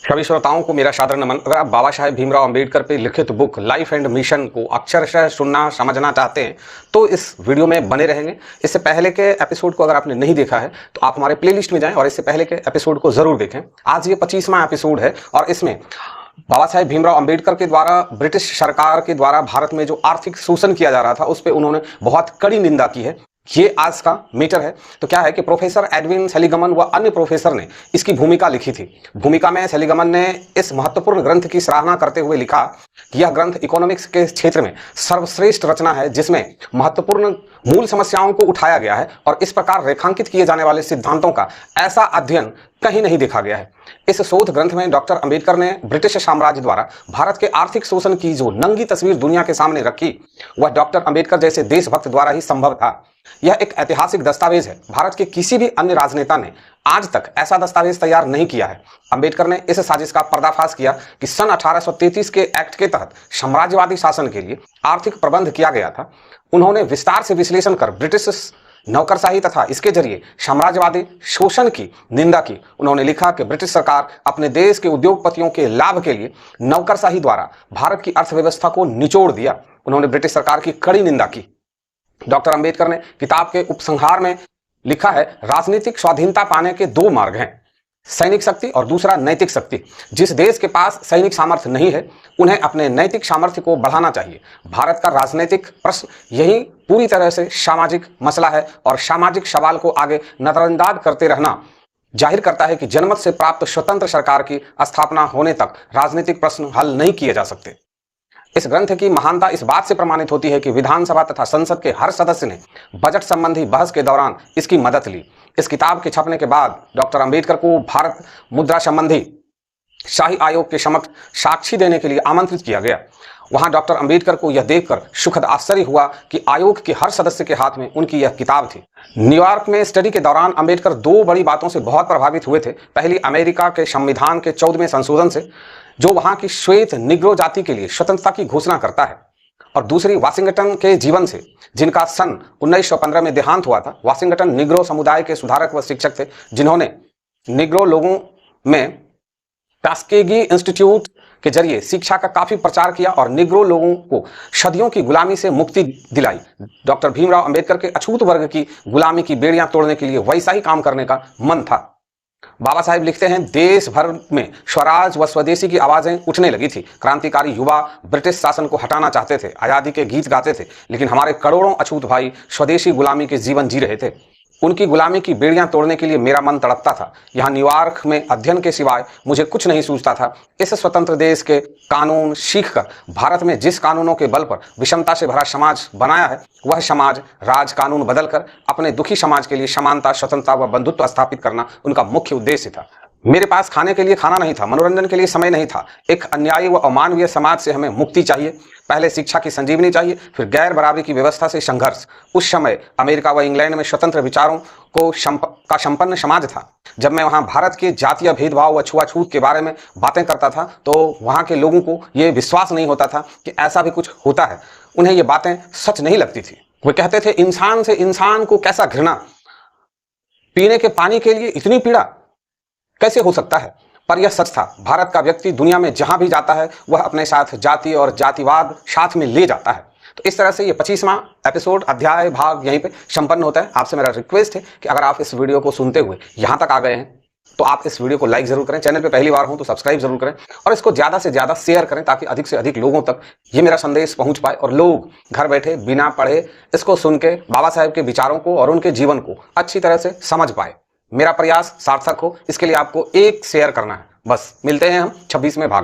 सभी श्रोताओं को मेरा सादर नमन। अगर आप बाबा साहेब भीमराव अंबेडकर पे लिखित बुक लाइफ एंड मिशन को अक्षरशः सुनना समझना चाहते हैं तो इस वीडियो में बने रहेंगे। इससे पहले के एपिसोड को अगर आपने नहीं देखा है तो आप हमारे प्लेलिस्ट में जाएं और इससे पहले के एपिसोड को जरूर देखें। आज ये 25वां एपिसोड है और इसमें बाबा साहेब भीमराव अंबेडकर के द्वारा ब्रिटिश सरकार के द्वारा भारत में जो आर्थिक शोषण किया जा रहा था उस पर उन्होंने बहुत कड़ी निंदा की है। ये आज का मैटर है। तो क्या है कि प्रोफेसर एडविन सेलिगमन व अन्य प्रोफेसर ने इसकी भूमिका लिखी थी। भूमिका में सेलिगमन ने इस महत्वपूर्ण ग्रंथ की सराहना करते हुए लिखा कि यह ग्रंथ इकोनॉमिक्स के क्षेत्र में सर्वश्रेष्ठ रचना है जिसमें महत्वपूर्ण मूल समस्याओं को उठाया गया है और इस प्रकार रेखांकित किए जाने वाले सिद्धांतों का ऐसा अध्ययन कहीं नहीं देखा गया है। इस शोध ग्रंथ में डॉक्टर अंबेडकर ने ब्रिटिश साम्राज्य द्वारा भारत के आर्थिक शोषण की जो नंगी तस्वीर दुनिया के सामने रखी वह डॉक्टर अंबेडकर जैसे देशभक्त द्वारा ही संभव था। यह एक ऐतिहासिक दस्तावेज है। भारत के किसी भी अन्य राजनेता ने आज तक ऐसा दस्तावेज तैयार नहीं किया है। अंबेडकर ने इस साजिश का पर्दाफाश किया कि सन 1833 के एक्ट के तहत साम्राज्यवादी शासन के लिए आर्थिक प्रबंध किया गया था। उन्होंने विस्तार से विश्लेषण कर ब्रिटिश नौकरशाही तथा इसके जरिए साम्राज्यवादी शोषण की निंदा की। उन्होंने लिखा कि ब्रिटिश सरकार अपने देश के उद्योगपतियों के लाभ के लिए नौकरशाही द्वारा भारत की अर्थव्यवस्था को निचोड़ दिया। उन्होंने ब्रिटिश सरकार की कड़ी निंदा की। डॉक्टर अंबेडकर ने किताब के उपसंहार में लिखा है, राजनीतिक स्वाधीनता पाने के दो मार्ग हैं, सैनिक शक्ति और दूसरा नैतिक शक्ति। जिस देश के पास सैनिक सामर्थ्य नहीं है उन्हें अपने नैतिक सामर्थ्य को बढ़ाना चाहिए। भारत का राजनीतिक प्रश्न यही पूरी तरह से सामाजिक मसला है और सामाजिक सवाल को आगे नजरअंदाज करते रहना जाहिर करता है कि जनमत से प्राप्त स्वतंत्र सरकार की स्थापना होने तक राजनीतिक प्रश्न हल नहीं किए जा सकते। इस ग्रंथ की महानता इस बात से प्रमाणित होती है कि विधानसभा तथा संसद के हर सदस्य ने बजट संबंधी बहस के दौरान इसकी मदद ली। इस किताब के छपने के बाद डॉक्टर अंबेडकर को भारत मुद्रा संबंधी शाही आयोग के समक्ष साक्षी देने के लिए आमंत्रित किया गया। वहां डॉक्टर अंबेडकर को यह देखकर सुखद आश्चर्य हुआ कि आयोग के हर सदस्य के हाथ में उनकी यह किताब थी। न्यूयॉर्क में स्टडी के दौरान अंबेडकर दो बड़ी बातों से बहुत प्रभावित हुए थे। पहली, अमेरिका के संविधान के 14वें संशोधन से जो वहां की श्वेत निग्रो जाति के लिए स्वतंत्रता की घोषणा करता है, और दूसरी वाशिंगटन के जीवन से जिनका सन 1915 में देहांत हुआ था। वाशिंगटन निग्रो समुदाय के सुधारक व शिक्षक थे जिन्होंने निग्रो लोगों में टास्केगी इंस्टीट्यूट के जरिए शिक्षा का काफी प्रचार किया और निग्रो लोगों को सदियों की गुलामी से मुक्ति दिलाई। डॉक्टर भीमराव अंबेडकर के अछूत वर्ग की गुलामी की बेड़ियां तोड़ने के लिए वैसा ही काम करने का मन था। बाबा साहेब लिखते हैं, देश भर में स्वराज व स्वदेशी की आवाजें उठने लगी थी। क्रांतिकारी युवा ब्रिटिश शासन को हटाना चाहते थे, आजादी के गीत गाते थे, लेकिन हमारे करोड़ों अछूत भाई स्वदेशी गुलामी के जीवन जी रहे थे। उनकी गुलामी की बेड़ियां तोड़ने के लिए मेरा मन तड़पता था। यहाँ न्यूयॉर्क में अध्ययन के सिवाय मुझे कुछ नहीं सूझता था। इस स्वतंत्र देश के कानून सीखकर भारत में जिस कानूनों के बल पर विषमता से भरा समाज बनाया है वह समाज राज कानून बदलकर अपने दुखी समाज के लिए समानता, स्वतंत्रता व बंधुत्व स्थापित करना उनका मुख्य उद्देश्य था। मेरे पास खाने के लिए खाना नहीं था, मनोरंजन के लिए समय नहीं था। एक अन्यायी व अमानवीय समाज से हमें मुक्ति चाहिए। पहले शिक्षा की संजीवनी चाहिए, फिर गैर बराबरी की व्यवस्था से संघर्ष। उस समय अमेरिका व इंग्लैंड में स्वतंत्र विचारों को संपन्न समाज था। जब मैं वहाँ भारत के जातीय भेदभाव व छुआछूत के बारे में बातें करता था तो वहाँ के लोगों को ये विश्वास नहीं होता था कि ऐसा भी कुछ होता है। उन्हें ये बातें सच नहीं लगती थी। वे कहते थे, इंसान से इंसान को कैसा घृणा, पीने के पानी के लिए इतनी पीड़ा कैसे हो सकता है। पर यह सच था। भारत का व्यक्ति दुनिया में जहां भी जाता है वह अपने साथ जाति और जातिवाद साथ में ले जाता है। तो इस तरह से ये 25वां एपिसोड अध्याय भाग यहीं पे संपन्न होता है। आपसे मेरा रिक्वेस्ट है कि अगर आप इस वीडियो को सुनते हुए यहां तक आ गए हैं तो आप इस वीडियो को लाइक जरूर करें, चैनल पे पहली बार हो तो सब्सक्राइब जरूर करें और इसको ज्यादा से ज्यादा शेयर करें ताकि अधिक से अधिक लोगों तक ये मेरा संदेश पहुंच पाए और लोग घर बैठे बिना पढ़े इसको सुन के बाबा साहेब के विचारों को और उनके जीवन को अच्छी तरह से समझ पाए। मेरा प्रयास सार्थक हो इसके लिए आपको एक शेयर करना है। बस मिलते हैं हम 26वें भाग में।